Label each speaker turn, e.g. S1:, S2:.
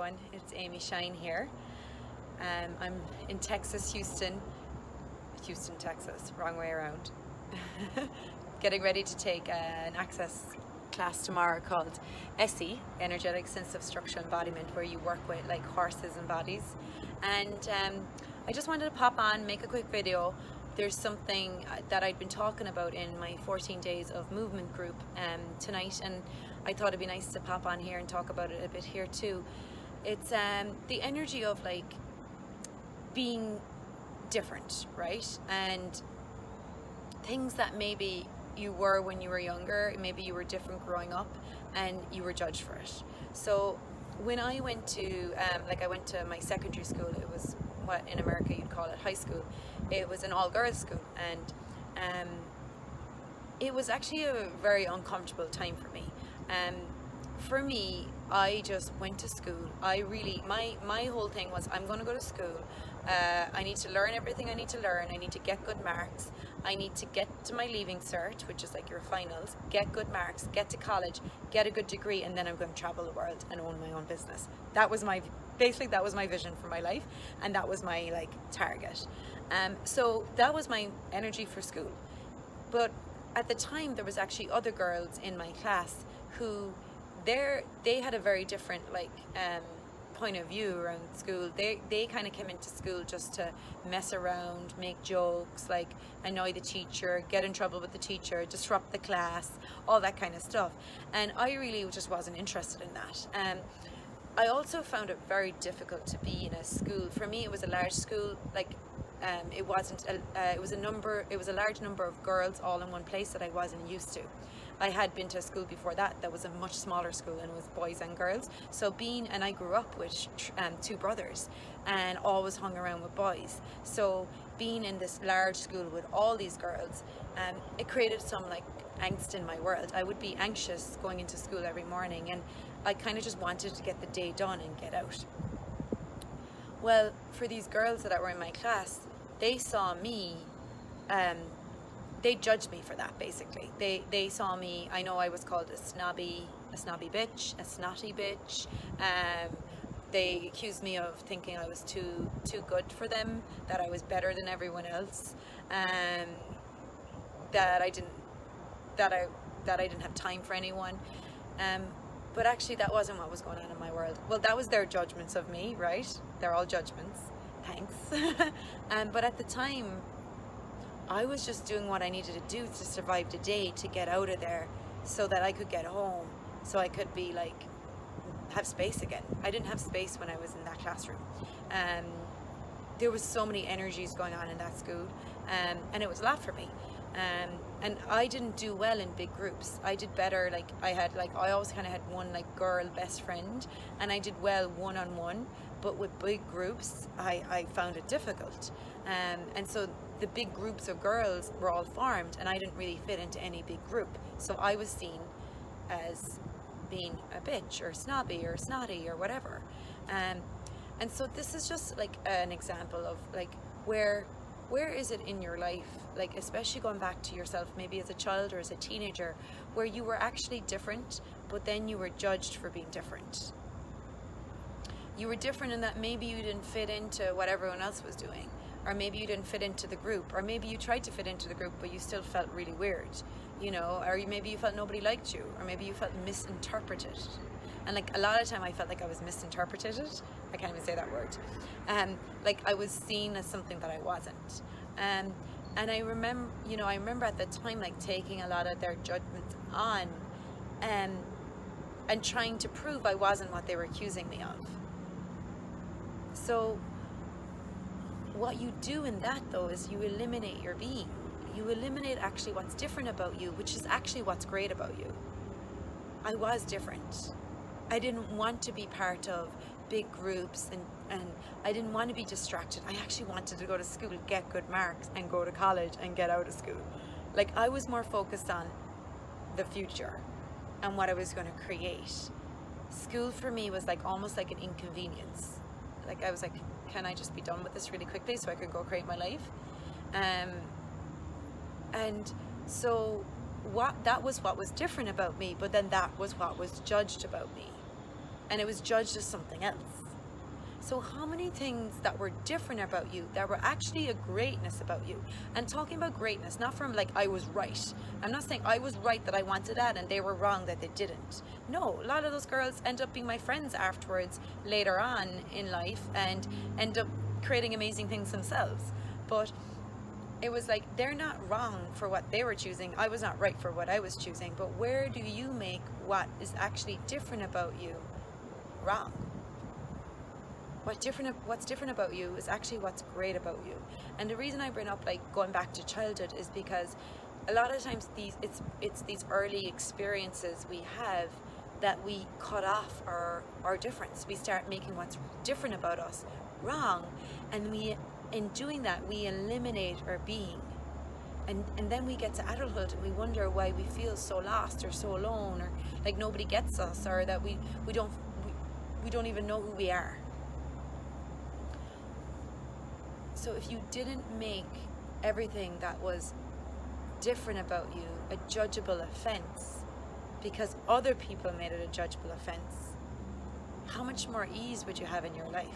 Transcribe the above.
S1: everyone. It's Amy Shine here. I'm in Texas, Houston, Texas, wrong way around. Getting ready to take an access class tomorrow called SE, Energetic Sense of Structure Embodiment, where you work with like horses and bodies. And I just wanted to pop on, make a quick video. There's something that I'd been talking about in my 14 days of movement group tonight, and I thought it'd be nice to pop on here and talk about it a bit here too. It's the energy of like being different, right? And things that maybe you were when you were younger, maybe you were different growing up and you were judged for it. So when I went to I went to my secondary school, it was what in America you'd call it high school. It was an all-girls school, and it was actually a very uncomfortable time for me. For me, I just went to school. My whole thing was, I'm going to go to school. I need to learn everything I need to learn. I need to get good marks. I need to get to my leaving cert, which is like your finals, get good marks, get to college, get a good degree, and then I'm going to travel the world and own my own business. That was my vision for my life, and that was my like target. So that was my energy for school. But at the time, there was actually other girls in my class who they had a very different point of view around school. They kind of came into school just to mess around, make jokes, like annoy the teacher, get in trouble with the teacher, disrupt the class, all that kind of stuff. And I really just wasn't interested in that. I also found it very difficult to be in a school. For me, it was a large school. It was a large number of girls all in one place that I wasn't used to. I had been to a school before that was a much smaller school, and it was boys and girls. So I grew up with two brothers and always hung around with boys. So being in this large school with all these girls, it created some like angst in my world. I would be anxious going into school every morning, and I kind of just wanted to get the day done and get out. Well, for these girls that were in my class, they saw me, they judged me for that, basically. They saw me, I know I was called a snobby bitch, a snotty bitch. They accused me of thinking I was too good for them, that I was better than everyone else, that I didn't have time for anyone. But actually that wasn't what was going on in my world. Well, that was their judgments of me, right? They're all judgments. Thanks. But at the time, I was just doing what I needed to do to survive the day, to get out of there so that I could get home, so I could be like, have space again. I didn't have space when I was in that classroom. There was so many energies going on in that school, and it was a lot for me. And I didn't do well in big groups. I did better, I always kind of had one like girl best friend, and I did well one-on-one, but with big groups, I found it difficult. And so the big groups of girls were all formed, and I didn't really fit into any big group. So I was seen as being a bitch or snobby or snotty or whatever. And so this is just like an example of like where is it in your life, like especially going back to yourself, maybe as a child or as a teenager, where you were actually different, but then you were judged for being different. You were different in that maybe you didn't fit into what everyone else was doing, or maybe you didn't fit into the group, or maybe you tried to fit into the group but you still felt really weird, or maybe you felt nobody liked you, or maybe you felt misinterpreted. And like a lot of time I felt like I was misinterpreted. I can't even say that word. Like I was seen as something that I wasn't. And I remember at the time like taking a lot of their judgments on, and trying to prove I wasn't what they were accusing me of. So what you do in that though is you eliminate your being. You eliminate actually what's different about you, which is actually what's great about you. I was different. I didn't want to be part of big groups, and I didn't want to be distracted. I actually wanted to go to school, get good marks, and go to college and get out of school. Like I was more focused on the future and what I was going to create. School for me was like almost like an inconvenience. Like I was like, can I just be done with this really quickly so I could go create my life? And so that was what was different about me, but then that was what was judged about me. and it was judged as something else. So how many things that were different about you that were actually a greatness about you? And talking about greatness, not from like I was right. I'm not saying I was right that I wanted that and they were wrong that they didn't. No, a lot of those girls end up being my friends afterwards later on in life and end up creating amazing things themselves. But it was like, they're not wrong for what they were choosing. I was not right for what I was choosing. But where do you make what is actually different about you wrong? What's different about you is actually what's great about you. And the reason I bring up like going back to childhood is because a lot of times it's these early experiences we have that we cut off our difference. We start making what's different about us wrong, and in doing that we eliminate our being. And then we get to adulthood and we wonder why we feel so lost or so alone, or like nobody gets us, or that we don't even know who we are. So if you didn't make everything that was different about you a judgeable offense because other people made it a judgeable offense, how much more ease would you have in your life?